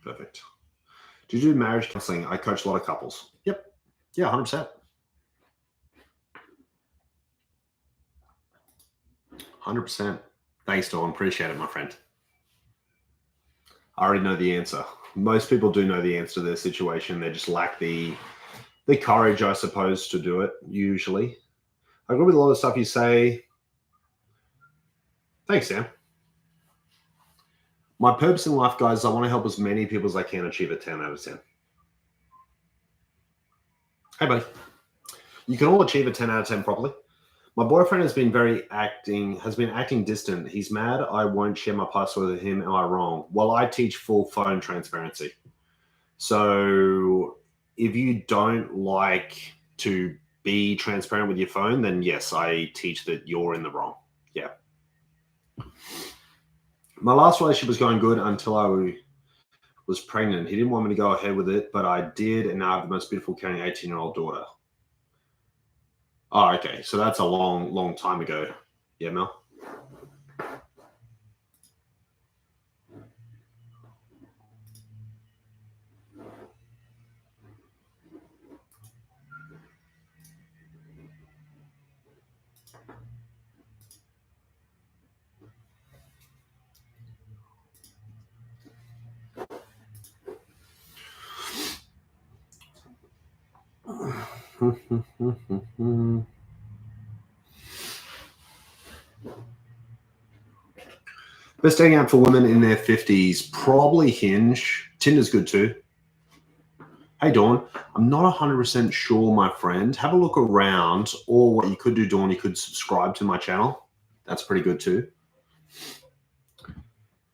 Perfect. Do you do marriage counseling? I coach a lot of couples. Yep. Yeah, 100%. 100%. Thanks, Dawn. Appreciate it, my friend. I already know the answer. Most people do know the answer to their situation. They just lack the courage, I suppose, to do it, usually. I agree with a lot of stuff you say. Thanks, Sam. My purpose in life, guys, I want to help as many people as I can achieve a 10 out of 10. Hey, buddy. You can all achieve a 10 out of 10 properly. My boyfriend has been acting distant. He's mad I won't share my password with him. Am I wrong? Well, I teach full phone transparency. So if you don't like to be transparent with your phone, then yes, I teach that you're in the wrong. Yeah. My last relationship was going good until I was pregnant. He didn't want me to go ahead with it, but I did, and now I have the most beautiful, caring 18-year-old daughter. Oh, okay. So that's a long, long time ago. Yeah, Mel? Best dating app for women in their 50s, probably Hinge. Tinder's good too. Hey, Dawn, I'm not 100% sure, my friend. Have a look around, or what you could do, Dawn, you could subscribe to my channel. That's pretty good too.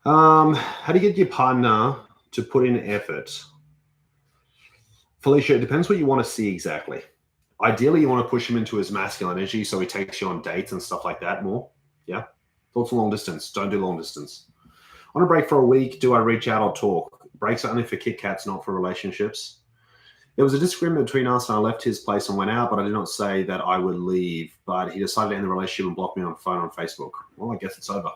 How do you get your partner to put in effort? Felicia, it depends what you want to see exactly. Ideally, you want to push him into his masculine energy so he takes you on dates and stuff like that more. Yeah. Thoughts on long distance. Don't do long distance. On a break for a week, do I reach out or talk? Breaks are only for Kit Kats, not for relationships. There was a disagreement between us and I left his place and went out, but I did not say that I would leave. But he decided to end the relationship and block me on phone on Facebook. Well, I guess it's over.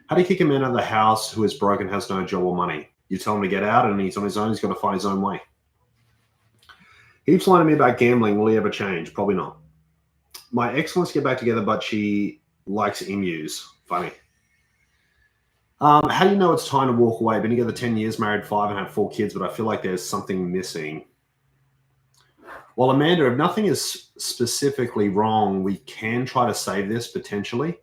How do you kick a man out of the house who is broke and has no job or money? You tell him to get out and he's on his own. He's got to find his own way. He keeps lying to me about gambling. Will he ever change? Probably not. My ex wants to get back together, but she likes emus. Funny. How do you know it's time to walk away? Been together 10 years, married 5, and had 4 kids, but I feel like there's something missing. Well, Amanda, if nothing is specifically wrong, we can try to save this potentially.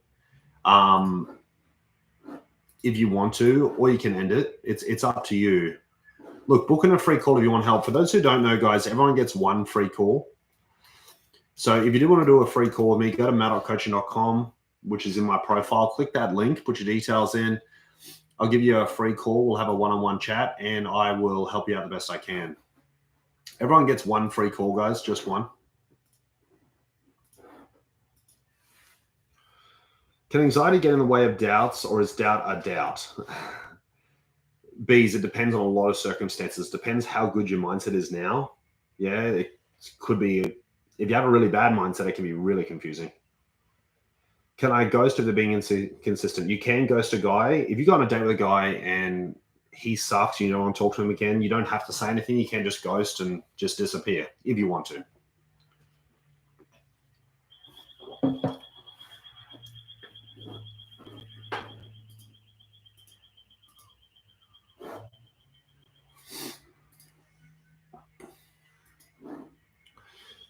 If you want to, or you can end it. It's up to you. Look, book in a free call if you want help. For those who don't know, guys, everyone gets one free call. So if you do want to do a free call with me, go to matt.coaching.com, which is in my profile. Click that link, put your details in. I'll give you a free call. We'll have a one-on-one chat, and I will help you out the best I can. Everyone gets one free call, guys, just one. Can anxiety get in the way of doubts, or is doubt a doubt? Bees, it depends on a lot of circumstances. Depends how good your mindset is now. Yeah, it could be, if you have a really bad mindset, it can be really confusing. Can I ghost if they're being inconsistent? You can ghost a guy. If you go on a date with a guy and he sucks, you don't want to talk to him again, you don't have to say anything. You can just ghost and just disappear if you want to.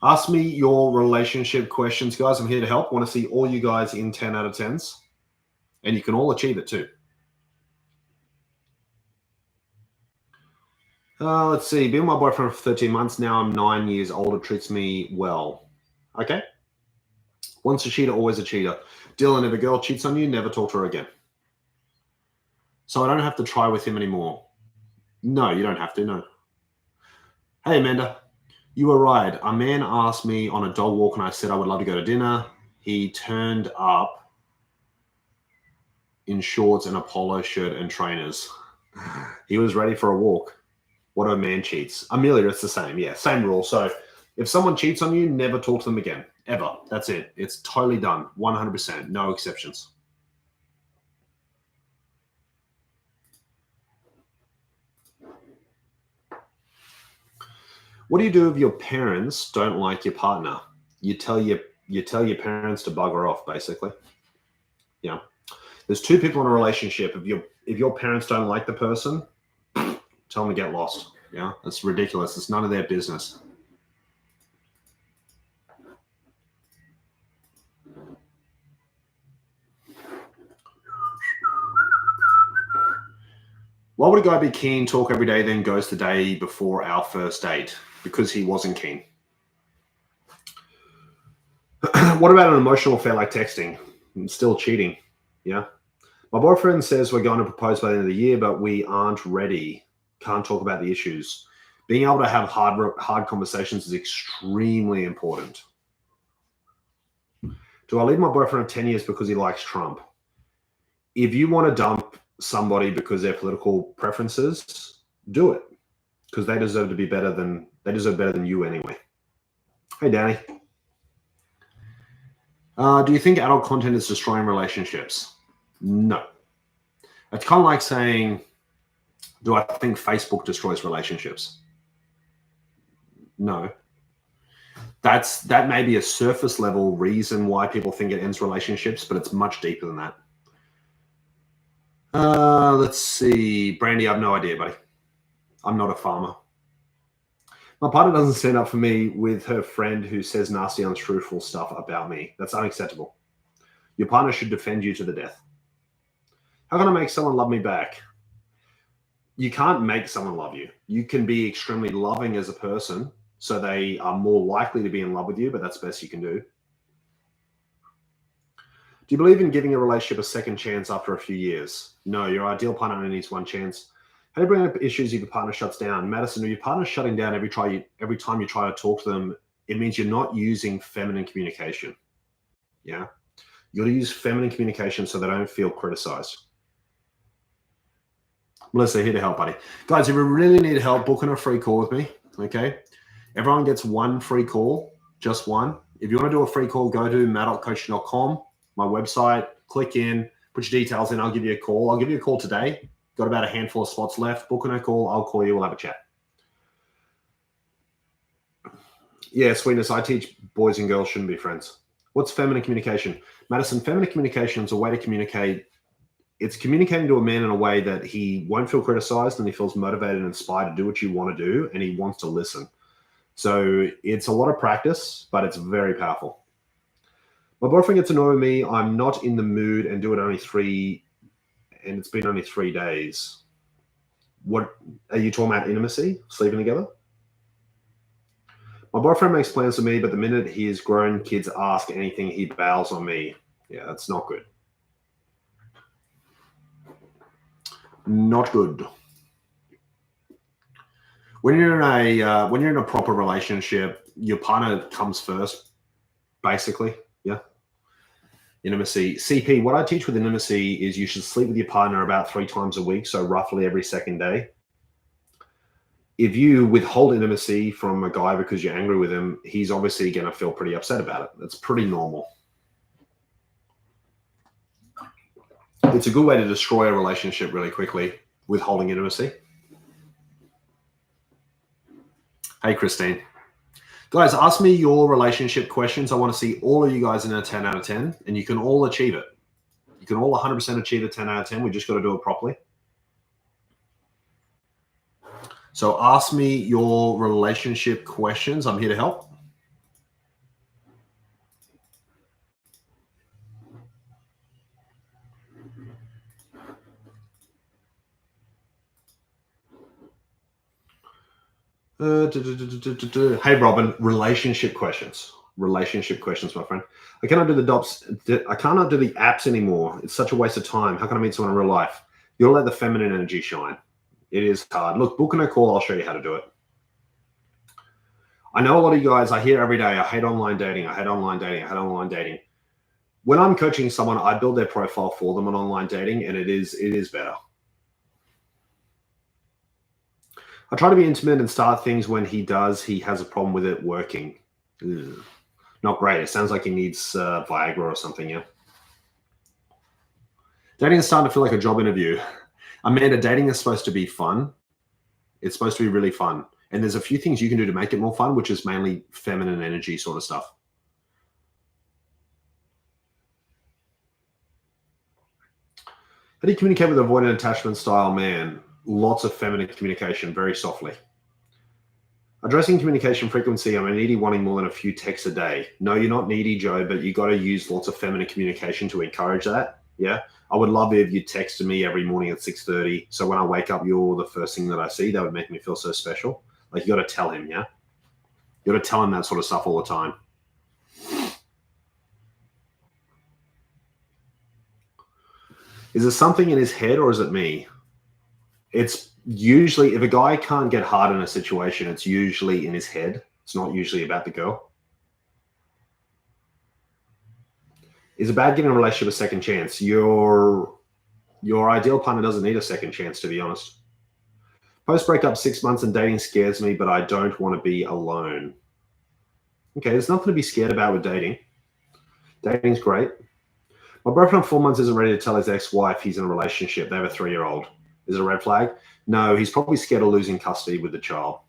Ask me your relationship questions, guys. I'm here to help. I want to see all you guys in 10 out of 10s. And you can all achieve it too. Let's see. Been with my boyfriend for 13 months. Now I'm 9 years older. Treats me well. Okay. Once a cheater, always a cheater. Dylan, if a girl cheats on you, never talk to her again. So I don't have to try with him anymore. No, you don't have to, no. Hey, Amanda. You were right. A man asked me on a dog walk and I said I would love to go to dinner. He turned up in shorts and a polo shirt and trainers. He was ready for a walk. What if a man cheats? Amelia, it's the same. Yeah, same rule. So if someone cheats on you, never talk to them again. Ever. That's it. It's totally done. 100%. No exceptions. What do you do if your parents don't like your partner? You tell your parents to bugger off, basically. Yeah. There's two people in a relationship. If your parents don't like the person, tell them to get lost. Yeah, that's ridiculous. It's none of their business. Why would a guy be keen, talk every day, then goes the day before our first date? Because he wasn't keen. What about an emotional affair like texting? I'm still cheating. Yeah. My boyfriend says we're going to propose by the end of the year, but we aren't ready. Can't talk about the issues. Being able to have hard conversations is extremely important. Do I leave my boyfriend of 10 years because he likes Trump? If you want to dump somebody because their political preferences, do it, because they deserve better than you anyway. Hey, Danny. Do you think adult content is destroying relationships? No. It's kind of like saying, do I think Facebook destroys relationships? No. That may be a surface level reason why people think it ends relationships, but it's much deeper than that. Let's see. Brandy, I have no idea, buddy. I'm not a farmer. My partner doesn't stand up for me with her friend who says nasty, untruthful stuff about me. That's unacceptable. Your partner should defend you to the death. How can I make someone love me back? You can't make someone love you. You can be extremely loving as a person, so they are more likely to be in love with you, but that's the best you can do. Do you believe in giving a relationship a second chance after a few years? No, your ideal partner only needs one chance. How do you bring up issues if your partner shuts down? Madison, if your partner's shutting down every time you try to talk to them, it means you're not using feminine communication. Yeah? You got to use feminine communication so they don't feel criticized. Melissa, here to help, buddy. Guys, if you really need help, booking a free call with me, okay? Everyone gets one free call, just one. If you want to do a free call, go to matt.coaching.com, my website, click in, put your details in, I'll give you a call. I'll give you a call today. Got about a handful of spots left. Booking a call, I'll call you, we'll have a chat. Yeah, Sweetness, I teach boys and girls shouldn't be friends. What's feminine communication? Madison, feminine communication is a way to communicate. It's communicating to a man in a way that he won't feel criticized and he feels motivated and inspired to do what you want to do, and he wants to listen. So it's a lot of practice, but it's very powerful. My boyfriend gets annoyed with me. I'm not in the mood and it's been only 3 days. What are you talking about? Intimacy? Sleeping together? My boyfriend makes plans with me, but the minute his grown kids ask anything, he bails on me. Yeah, that's not good. Not good. When you're in a proper relationship, your partner comes first, basically. Yeah. Intimacy. CP, what I teach with intimacy is you should sleep with your partner about 3 times a week, so roughly every second day. If you withhold intimacy from a guy because you're angry with him, he's obviously going to feel pretty upset about it. That's pretty normal. It's a good way to destroy a relationship really quickly, withholding intimacy. Hey, Christine. Guys, ask me your relationship questions. I want to see all of you guys in a 10 out of 10, and you can all achieve it. You can all 100% achieve a 10 out of 10. We just got to do it properly. So ask me your relationship questions. I'm here to help. Hey, Robin, relationship questions. Relationship questions, my friend. I cannot do the apps anymore. It's such a waste of time. How can I meet someone in real life? You'll let the feminine energy shine. It is hard. Look, booking a call, I'll show you how to do it. I know a lot of you guys, I hear every day, I hate online dating. I hate online dating. I hate online dating. When I'm coaching someone, I build their profile for them on online dating, and it is better. I try to be intimate and start things when he has a problem with it working. Ugh. Not great. It sounds like he needs Viagra or something, yeah. Dating is starting to feel like a job interview. Amanda, dating is supposed to be fun. It's supposed to be really fun. And there's a few things you can do to make it more fun, which is mainly feminine energy sort of stuff. How do you communicate with avoidant attachment style man? Lots of feminine communication, very softly. Addressing communication frequency. I'm a needy wanting more than a few texts a day. No, you're not needy, Joe, but you got to use lots of feminine communication to encourage that. Yeah. I would love it if you texted me every morning at 6:30. So when I wake up, you're the first thing that I see. That would make me feel so special. Like, you got to tell him, yeah? You got to tell him that sort of stuff all the time. Is there something in his head or is it me? It's usually, if a guy can't get hard in a situation, it's usually in his head. It's not usually about the girl. Is it bad giving a relationship a second chance? Your ideal partner doesn't need a second chance, to be honest. Post breakup 6 months and dating scares me, but I don't want to be alone. Okay, there's nothing to be scared about with dating. Dating's great. My boyfriend of 4 months isn't ready to tell his ex-wife he's in a relationship. They have a 3-year-old. Is it a red flag? No, he's probably scared of losing custody with the child.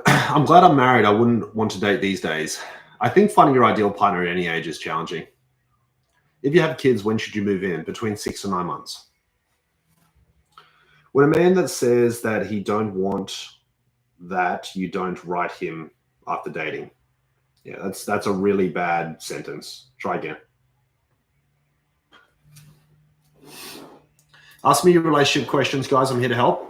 I'm glad I'm married. I wouldn't want to date these days. I think finding your ideal partner at any age is challenging. If you have kids, when should you move in? Between 6 and 9 months. When a man that says that he don't want that, you don't write him after dating. Yeah, that's a really bad sentence. Try again. Ask me your relationship questions, guys. I'm here to help.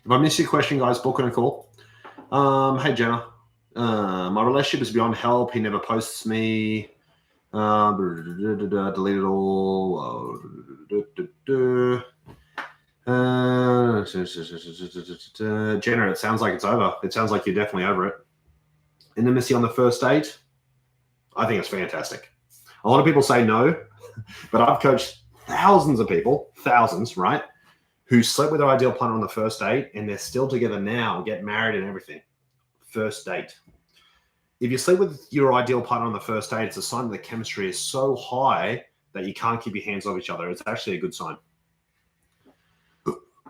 If I miss your question, guys, book in a call. Hey, Jenna. My relationship is beyond help. He never posts me. Delete it all. Jenna, it sounds like it's over. It sounds like you're definitely over it. Intimacy on the first date? I think it's fantastic. A lot of people say no, but I've coached thousands of people, right, who slept with their ideal partner on the first date and they're still together now, get married and everything. First date. If you sleep with your ideal partner on the first date, it's a sign that the chemistry is so high that you can't keep your hands off each other. It's actually a good sign.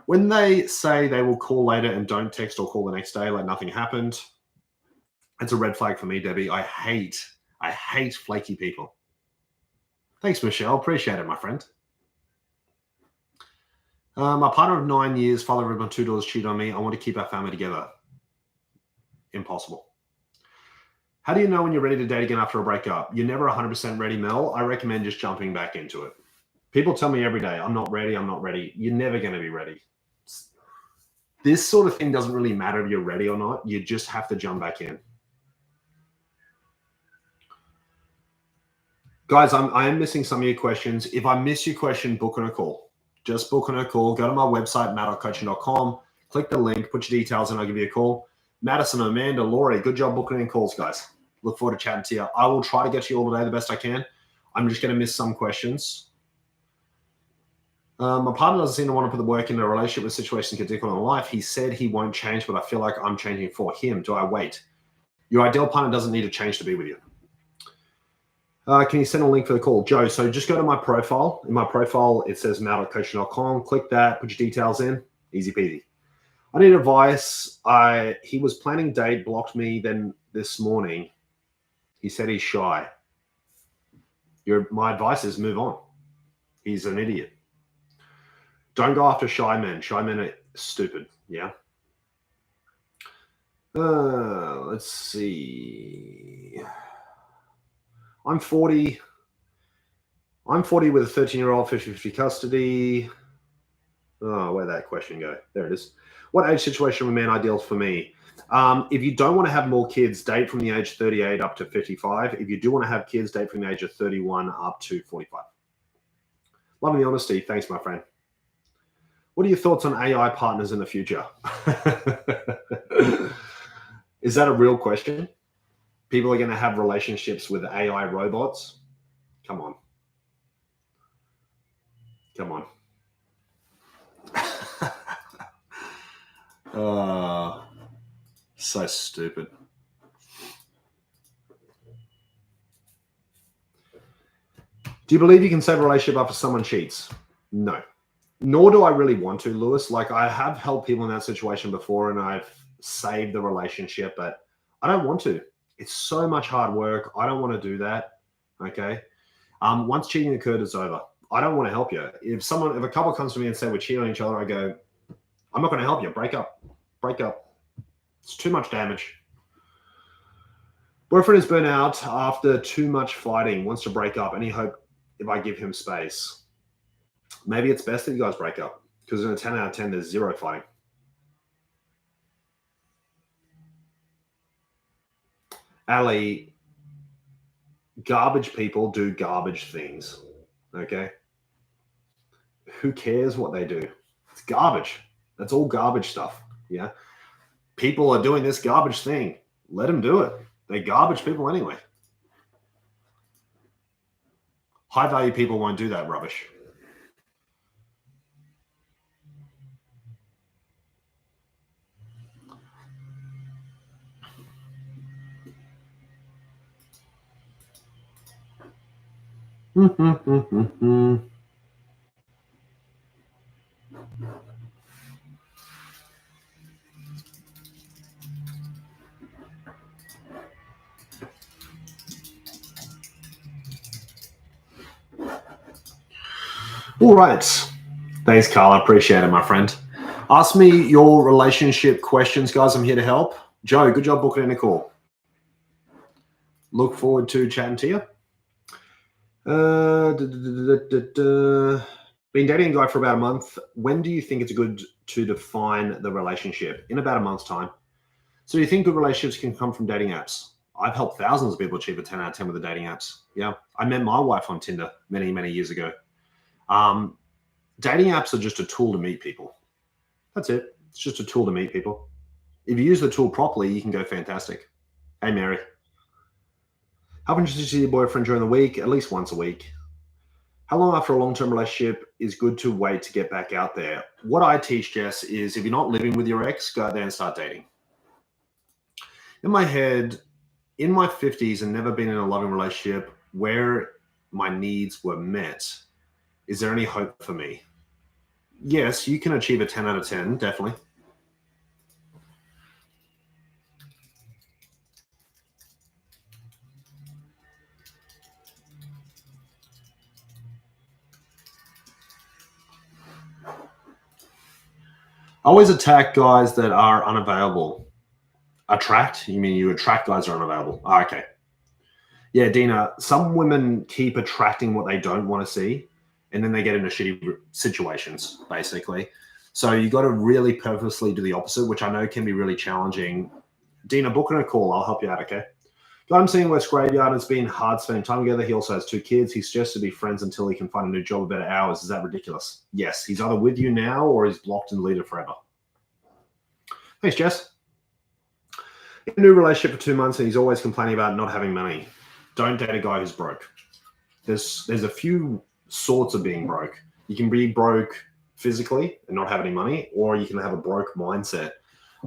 When they say they will call later and don't text or call the next day like nothing happened, it's a red flag for me, Debbie. I hate flaky people. Thanks, Michelle. Appreciate it, my friend. My partner of 9 years, father of my 2 daughters, cheated on me. I want to keep our family together. Impossible. How do you know when you're ready to date again after a breakup? You're never 100% ready, Mel. I recommend just jumping back into it. People tell me every day, I'm not ready. You're never going to be ready. This sort of thing doesn't really matter if you're ready or not. You just have to jump back in. Guys, I am missing some of your questions. If I miss your question, book on a call. Just book on a call. Go to my website, matt.coaching.com. Click the link, put your details in, I'll give you a call. Madison, Amanda, Laurie, good job booking in calls, guys. Look forward to chatting to you. I will try to get to you all today the best I can. I'm just going to miss some questions. My partner doesn't seem to want to put the work into a relationship with situations get difficult in life. He said he won't change, but I feel like I'm changing for him. Do I wait? Your ideal partner doesn't need to change to be with you. Can you send a link for the call? Joe, so just go to my profile. In my profile, it says matt.coaching.com. Click that, put your details in. Easy peasy. I need advice. He was planning date, blocked me. Then this morning, he said he's shy. My advice is move on. He's an idiot. Don't go after shy men. Shy men are stupid. Yeah. Let's see. I'm 40. I'm 40 with a 13-year-old, 50-50 custody. Oh, where'd that question go? There it is. What age situation would man ideal for me? If you don't want to have more kids, date from the age 38 up to 55. If you do want to have kids, date from the age of 31 up to 45. Loving the honesty. Thanks, my friend. What are your thoughts on AI partners in the future? Is that a real question? People are going to have relationships with AI robots? Come on. Come on. So stupid. Do you believe you can save a relationship after someone cheats? No. Nor do I really want to, Lewis. Like, I have helped people in that situation before and I've saved the relationship, but I don't want to. It's so much hard work. I don't want to do that. Okay. Once cheating occurred, it's over. I don't want to help you. If a couple comes to me and say we're cheating on each other, I go, I'm not going to help you. Break up. Break up. It's too much damage. Boyfriend is burnt out after too much fighting, wants to break up. Any hope if I give him space? Maybe it's best that you guys break up, because in a 10 out of 10, there's zero fighting. Ali, garbage people do garbage things. Okay. Who cares what they do? It's garbage. That's all garbage stuff. Yeah. People are doing this garbage thing. Let them do it. They're garbage people anyway. High value people won't do that rubbish. All right. Thanks, Carl. I appreciate it, my friend. Ask me your relationship questions, guys. I'm here to help. Joe, good job booking in a call. Look forward to chatting to you. Been dating a guy for about a month. When do you think it's good to define the relationship? In about a month's time. So you think good relationships can come from dating apps? I've helped thousands of people achieve a 10 out of 10 with the dating apps. Yeah. I met my wife on Tinder many, many years ago. Dating apps are just a tool to meet people. That's it. It's just a tool to meet people. If you use the tool properly, you can go fantastic. Hey, Mary. How often do you see your boyfriend during the week? At least once a week. How long after a long-term relationship is good to wait to get back out there? What I teach, Jess, is if you're not living with your ex, go out there and start dating. In my head, in my 50s and never been in a loving relationship where my needs were met, is there any hope for me? Yes, you can achieve a 10 out of 10, definitely. Always attack guys that are unavailable. Attract? You mean you attract guys that are unavailable? Oh, okay. Yeah, Dina, some women keep attracting what they don't want to see, and then they get into shitty situations, basically. So you got to really purposely do the opposite, which I know can be really challenging. Dina, book in a call. I'll help you out, okay? Guy I'm seeing West Graveyard. It's been hard spending time together. He also has 2 kids. He suggests to be friends until he can find a new job with better hours. Is that ridiculous? Yes. He's either with you now or he's blocked and deleted forever. Thanks, Jess. In a new relationship for 2 months and he's always complaining about not having money. Don't date a guy who's broke. There's a few sorts of being broke. You can be broke physically and not have any money, or you can have a broke mindset.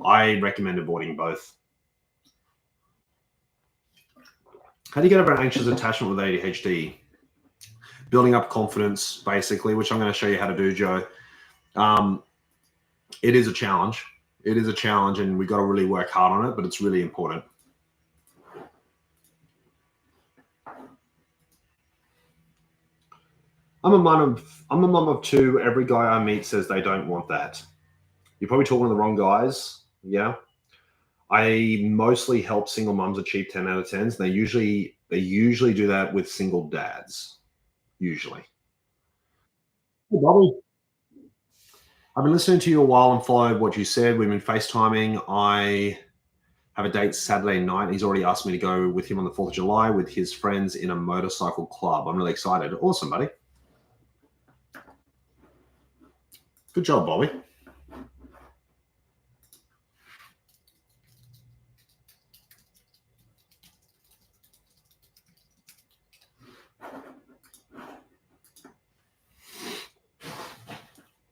I recommend avoiding both. How do you get over an anxious attachment with ADHD? Building up confidence, basically, which I'm going to show you how to do, Joe. It is a challenge. It is a challenge, and we've got to really work hard on it, but it's really important. I'm a mum of 2. Every guy I meet says they don't want that. You're probably talking to the wrong guys. Yeah. I mostly help single mums achieve 10 out of 10s. They usually do that with single dads. Usually. Hey, Bobby. I've been listening to you a while and followed what you said. We've been FaceTiming. I have a date Saturday night. He's already asked me to go with him on the 4th of July with his friends in a motorcycle club. I'm really excited. Awesome, buddy. Good job, Bobby.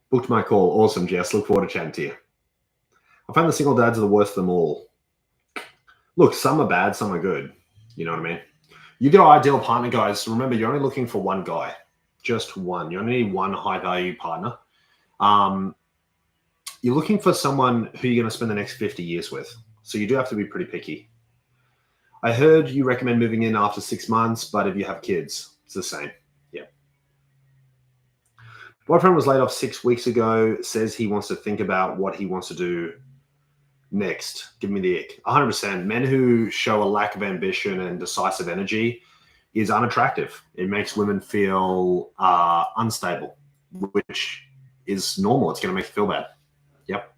Booked my call. Awesome, Jess. Look forward to chatting to you. I find the single dads are the worst of them all. Look, some are bad, some are good. You know what I mean? You get an ideal partner, guys. Remember, you're only looking for one guy, just one. You only need one high value partner. You're looking for someone who you're going to spend the next 50 years with. So you do have to be pretty picky. I heard you recommend moving in after 6 months, but if you have kids, it's the same. Yeah. Boyfriend was laid off 6 weeks ago, says he wants to think about what he wants to do next. Give me the ick. 100%. Men who show a lack of ambition and decisive energy is unattractive. It makes women feel unstable, which is normal. It's going to make you feel bad. Yep.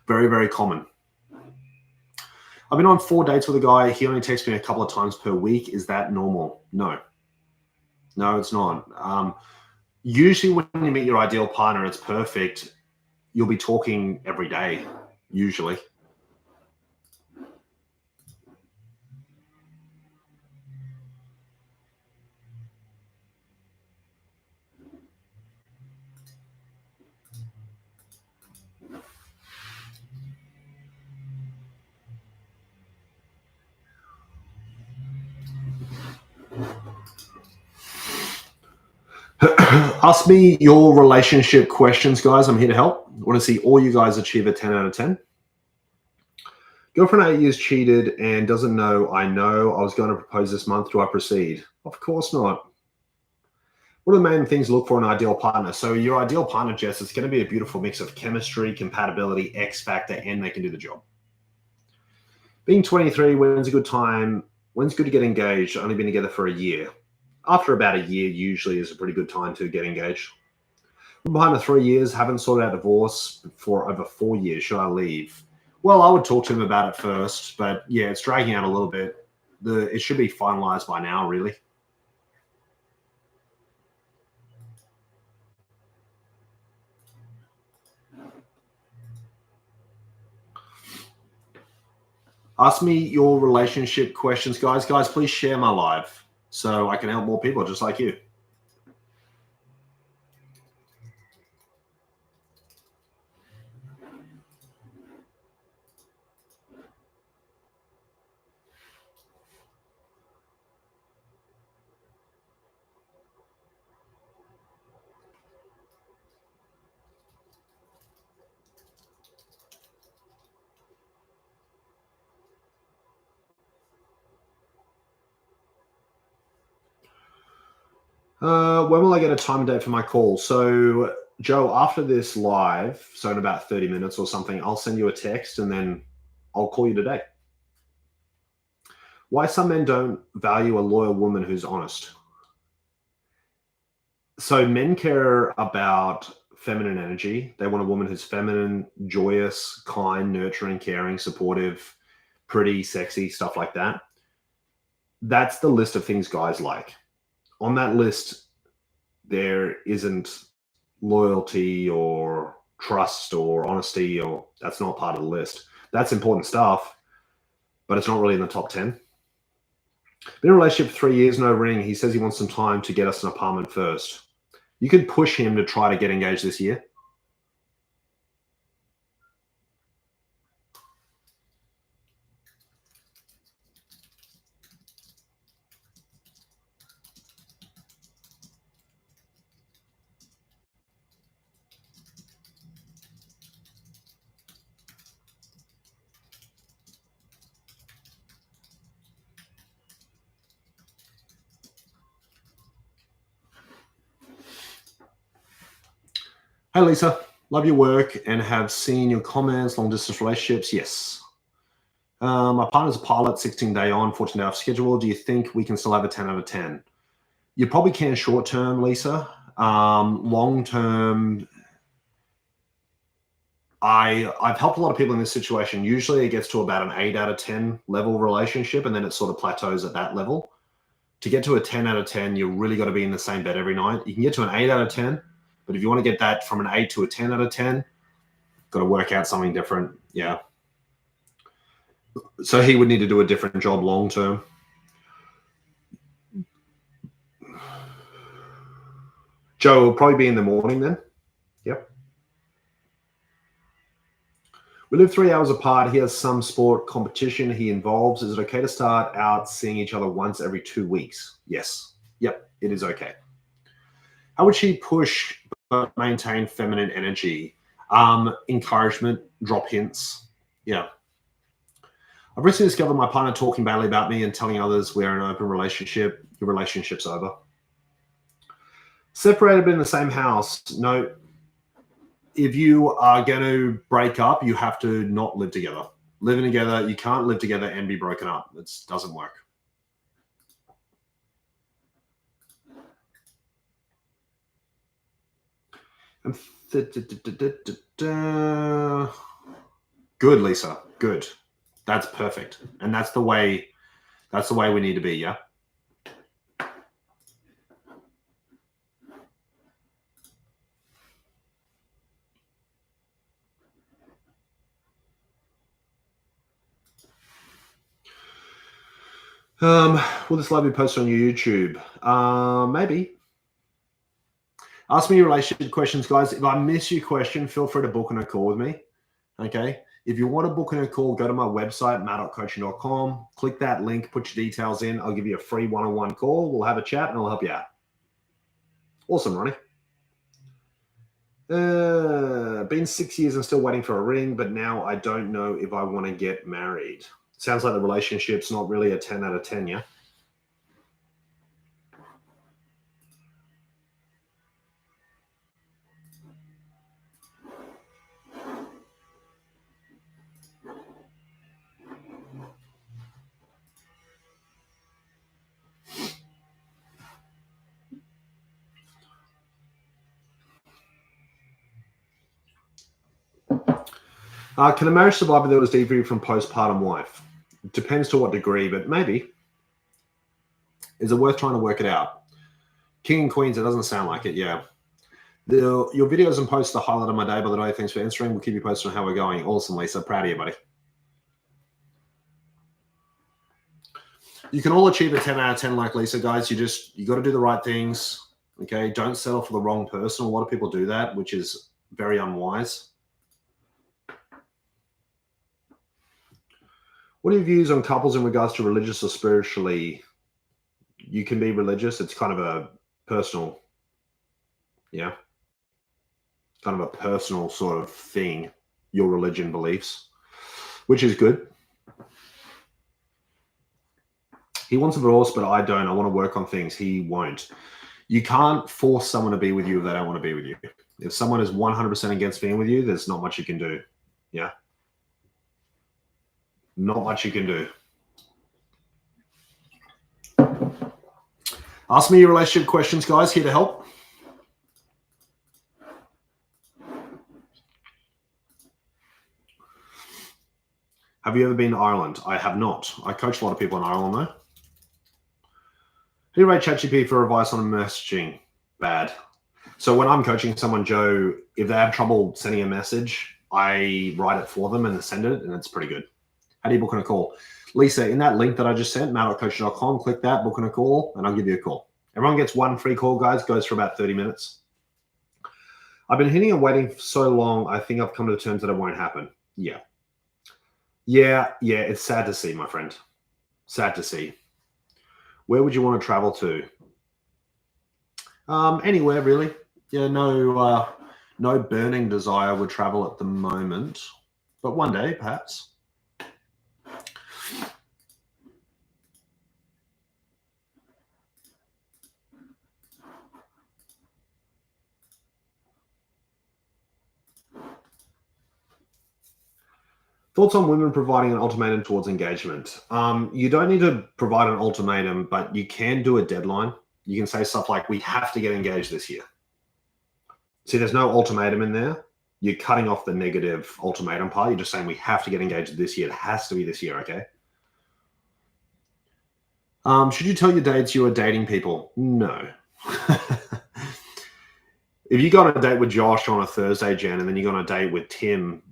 Very, very common. I've been on 4 dates with a guy. He only texts me a couple of times per week. Is that normal? No. No, it's not. Usually when you meet your ideal partner, it's perfect. You'll be talking every day, usually. Ask me your relationship questions, guys. I'm here to help. I want to see all you guys achieve a 10 out of 10. Girlfriend 8 years cheated and doesn't know I know. I was going to propose this month. Do I proceed? Of course not. What are the main things to look for in an ideal partner? So your ideal partner, Jess, is going to be a beautiful mix of chemistry, compatibility, X factor, and they can do the job. Being 23, when's a good time? When's good to get engaged? Only been together for a year. After about a year, usually is a pretty good time to get engaged. Behind the 3 years, haven't sorted out divorce for over 4 years. Should I leave? Well, I would talk to him about it first, but yeah, it's dragging out a little bit. It should be finalized by now, really. Ask me your relationship questions, guys. Guys, please share my live so I can help more people just like you. When will I get a time and date for my call? So, Joe, after this live, so in about 30 minutes or something, I'll send you a text and then I'll call you today. Why some men don't value a loyal woman who's honest? So, men care about feminine energy. They want a woman who's feminine, joyous, kind, nurturing, caring, supportive, pretty, sexy, stuff like that. That's the list of things guys like. On that list, there isn't loyalty or trust or honesty, or that's not part of the list. That's important stuff, but it's not really in the top 10. Been in a relationship for 3 years, no ring. He says he wants some time to get us an apartment first. You could push him to try to get engaged this year. Hey, Lisa. Love your work and have seen your comments, long distance relationships. Yes. My partner's a pilot, 16-day on, 14-day off schedule. Do you think we can still have a 10 out of 10? You probably can short term, Lisa. Long term, I've helped a lot of people in this situation. Usually it gets to about an 8 out of 10 level relationship, and then it sort of plateaus at that level. To get to a 10 out of 10, you really got to be in the same bed every night. You can get to an 8 out of 10, But if you want to get that from an 8 to a 10 out of 10, got to work out something different. Yeah. So he would need to do a different job long term. Joe will probably be in the morning then. Yep. We live 3 hours apart. He has some sport competition he involves. Is it okay to start out seeing each other once every 2 weeks? Yes. Yep, it is okay. How would she push but maintain feminine energy? Encouragement, drop hints. Yeah. I've recently discovered my partner talking badly about me and telling others we're in an open relationship. Your relationship's over. Separated but in the same house. No. If you are going to break up, you have to not live together. Living together, you can't live together and be broken up. It doesn't work. Good, Lisa. Good. That's perfect. And that's the way we need to be, yeah? Will this live be posted on your YouTube? Maybe. Ask me your relationship questions, guys. If I miss your question, feel free to book in a call with me. Okay. If you want to book in a call, go to my website, matt.coaching.com. Click that link, put your details in. I'll give you a free one-on-one call. We'll have a chat and I'll help you out. Awesome, Ronnie. Been 6 years and still waiting for a ring, but now I don't know if I want to get married. Sounds like the relationship's not really a 10 out of 10, yeah? Can a marriage survive if there was DV from postpartum wife? Depends to what degree, but maybe. Is it worth trying to work it out? King and Queens, it doesn't sound like it, yeah. Your videos and posts are the highlight of my day, by the way. Thanks for answering. We'll keep you posted on how we're going. Awesome, Lisa. Proud of you, buddy. You can all achieve a 10 out of 10 like Lisa, guys. You got to do the right things, okay? Don't settle for the wrong person. A lot of people do that, which is very unwise. What are your views on couples in regards to religious or spiritually? You can be religious. It's kind of a personal, yeah, kind of a personal sort of thing, your religion beliefs, which is good. He wants a divorce, but I don't. I want to work on things. He won't. You can't force someone to be with you if they don't want to be with you. If someone is 100% against being with you, there's not much you can do. Yeah. Not much you can do. Ask me your relationship questions, guys. Here to help. Have you ever been to Ireland? I have not. I coach a lot of people in Ireland, though. How do you rate ChatGPT for advice on messaging? Bad. So when I'm coaching someone, Joe, if they have trouble sending a message, I write it for them and send it, and it's pretty good. How do you book on a call? Lisa, in that link that I just sent, matt.coaching.com, click that, book on a call, and I'll give you a call. Everyone gets one free call, guys. Goes for about 30 minutes. I've been hitting and waiting for so long, I think I've come to the terms that it won't happen. Yeah. Yeah, it's sad to see, my friend. Sad to see. Where would you want to travel to? Anywhere, really. Yeah, no burning desire would travel at the moment, but one day, perhaps. Thoughts on women providing an ultimatum towards engagement? You don't need to provide an ultimatum, but you can do a deadline. You can say stuff like, we have to get engaged this year. See, there's no ultimatum in there. You're cutting off the negative ultimatum part. You're just saying, we have to get engaged this year. It has to be this year, okay? Should you tell your dates you are dating people? No. If you go on a date with Josh on a Thursday, Jen, and then you go on a date with Tim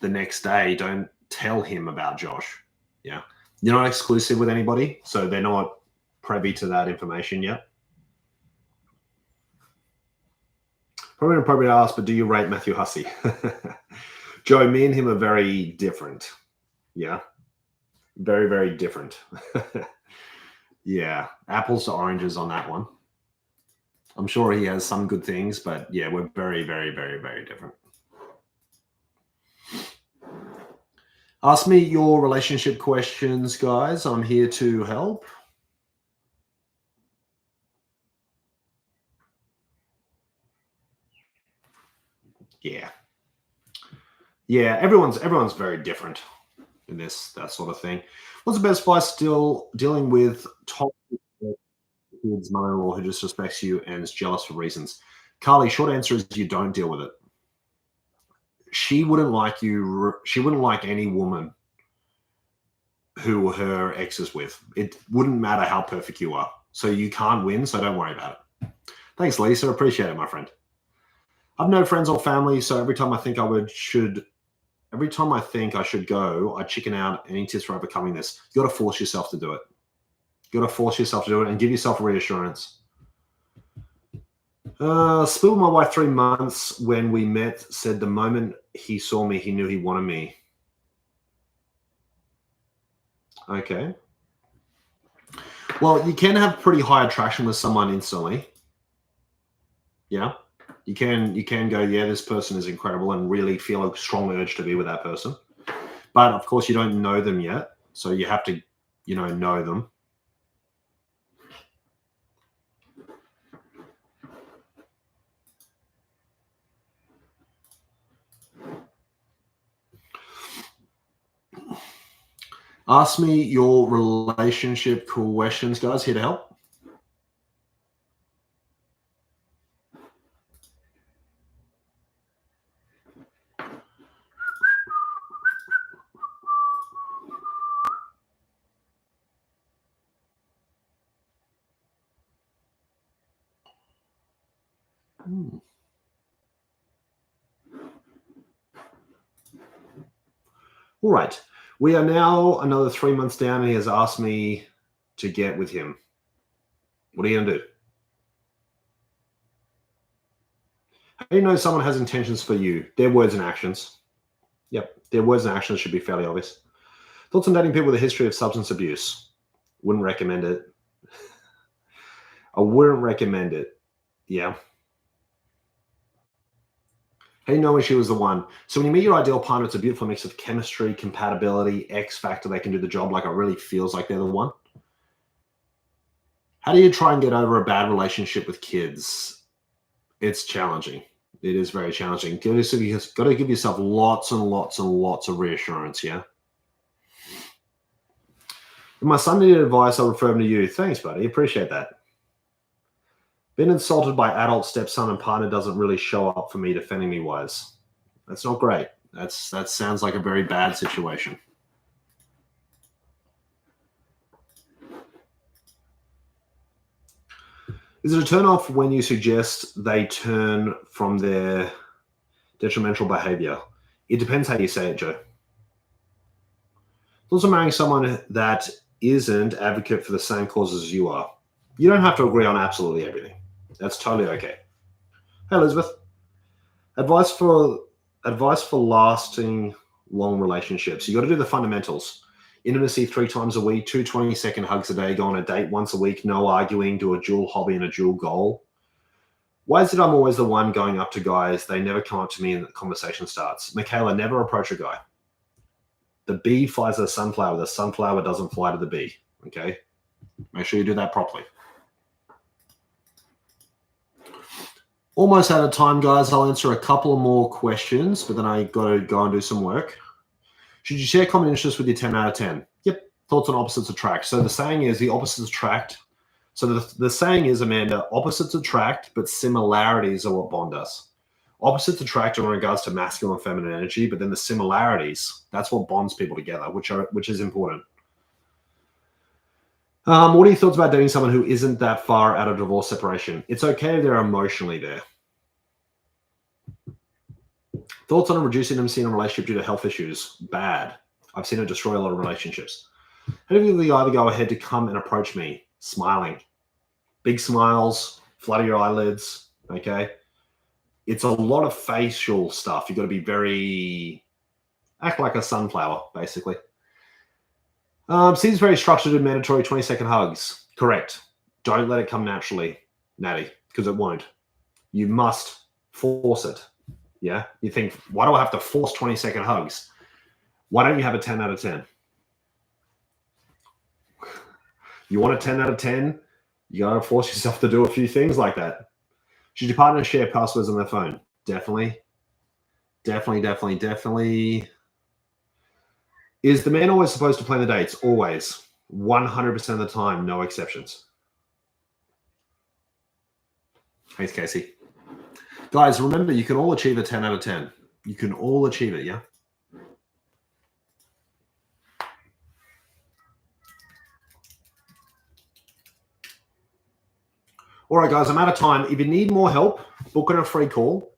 the next day, don't tell him about Josh. Yeah. You're not exclusive with anybody, so they're not privy to that information yet. Probably inappropriate to ask, but do you rate Matthew Hussey? Joe, me and him are very different. Yeah. Very, very different. Yeah. Apples to oranges on that one. I'm sure he has some good things, but yeah, we're very, very, very, very different. Ask me your relationship questions, guys. I'm here to help. Yeah. Yeah, everyone's very different in that sort of thing. What's the best advice still dealing with toxic kid's mother-in-law who disrespects you and is jealous for reasons? Carly, short answer is you don't deal with it. She wouldn't like you. She wouldn't like any woman who her ex is with. It wouldn't matter how perfect you are. So you can't win, so don't worry about it. Thanks, Lisa. Appreciate it, my friend. I've no friends or family, so every time I think I should go, I chicken out and tips for overcoming this. You got to force yourself to do it. You got to force yourself to do it and give yourself reassurance. Spilled my wife 3 months when we met, said the moment he saw me, he knew he wanted me. Okay. Well, you can have pretty high attraction with someone instantly. Yeah. You can go, yeah, this person is incredible and really feel a strong urge to be with that person. But of course, you don't know them yet. So you have to, know them. Ask me your relationship questions, guys. Here to help. All right. We are now another 3 months down, and he has asked me to get with him. What are you going to do? How do you know someone has intentions for you? Their words and actions. Yep. Their words and actions should be fairly obvious. Thoughts on dating people with a history of substance abuse? Wouldn't recommend it. I wouldn't recommend it. Yeah. How do you know when she was the one? So when you meet your ideal partner, it's a beautiful mix of chemistry, compatibility, X factor. They can do the job. Like it really feels like they're the one. How do you try and get over a bad relationship with kids? It's challenging. It is very challenging. You've got to give yourself lots and lots and lots of reassurance. Yeah. If my son needed advice, I'll refer him to you. Thanks, buddy. Appreciate that. Been insulted by adult stepson and partner doesn't really show up for me defending me wise. That's not great. That sounds like a very bad situation. Is it a turn off when you suggest they turn from their detrimental behavior? It depends how you say it, Joe. Also marrying someone that isn't advocate for the same causes as you are. You don't have to agree on absolutely everything. That's totally okay. Hey, Elizabeth. Advice for lasting long relationships. You got to do the fundamentals. Intimacy 3 times a week, 2 20-second hugs a day, go on a date once a week, no arguing, do a dual hobby and a dual goal. Why is it I'm always the one going up to guys? They never come up to me and the conversation starts. Michaela, never approach a guy. The bee flies to the sunflower. The sunflower doesn't fly to the bee. Okay? Make sure you do that properly. Almost out of time, guys. I'll answer a couple more questions, but then I got to go and do some work. Should you share common interests with your 10 out of 10? Yep. Thoughts on opposites attract. So the saying is the opposites attract. So the saying is, Amanda, opposites attract, but similarities are what bond us. Opposites attract in regards to masculine and feminine energy, but then the similarities, that's what bonds people together, which is important. What are your thoughts about dating someone who isn't that far out of divorce separation? It's okay if they're emotionally there. Thoughts on reducing intimacy in a relationship due to health issues? Bad. I've seen it destroy a lot of relationships. How do you either go ahead to come and approach me smiling? Big smiles, flutter your eyelids, okay? It's a lot of facial stuff. You've got to be very, act like a sunflower, basically. Seems very structured and mandatory 20-second hugs. Correct. Don't let it come naturally, Natty, because it won't. You must force it. Yeah? You think, why do I have to force 20-second hugs? Why don't you have a 10 out of 10? You want a 10 out of 10? You got to force yourself to do a few things like that. Should your partner share passwords on their phone? Definitely. Definitely. Is the man always supposed to plan the dates? Always. 100% of the time, no exceptions. Thanks, Casey. Guys, remember, you can all achieve a 10 out of 10. You can all achieve it, yeah? All right, guys, I'm out of time. If you need more help, book in a free call.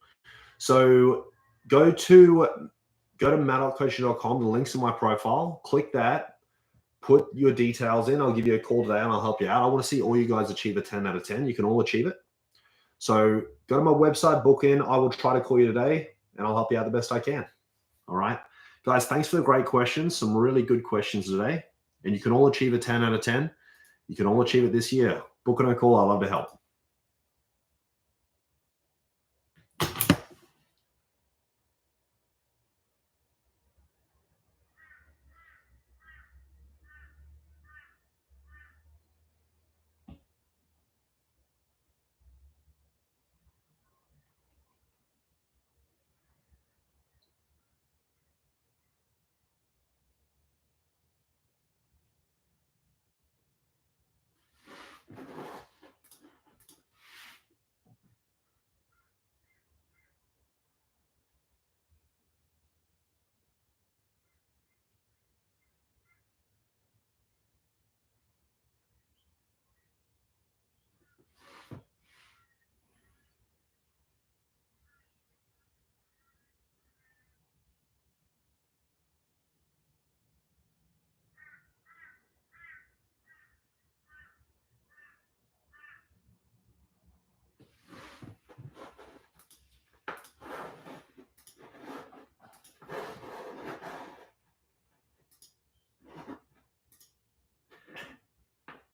So go to matt.coaching.com. The link's in my profile. Click that. Put your details in. I'll give you a call today and I'll help you out. I want to see all you guys achieve a 10 out of 10. You can all achieve it. So go to my website, book in. I will try to call you today and I'll help you out the best I can. All right. Guys, thanks for the great questions. Some really good questions today. And you can all achieve a 10 out of 10. You can all achieve it this year. Book in a call. I'd love to help.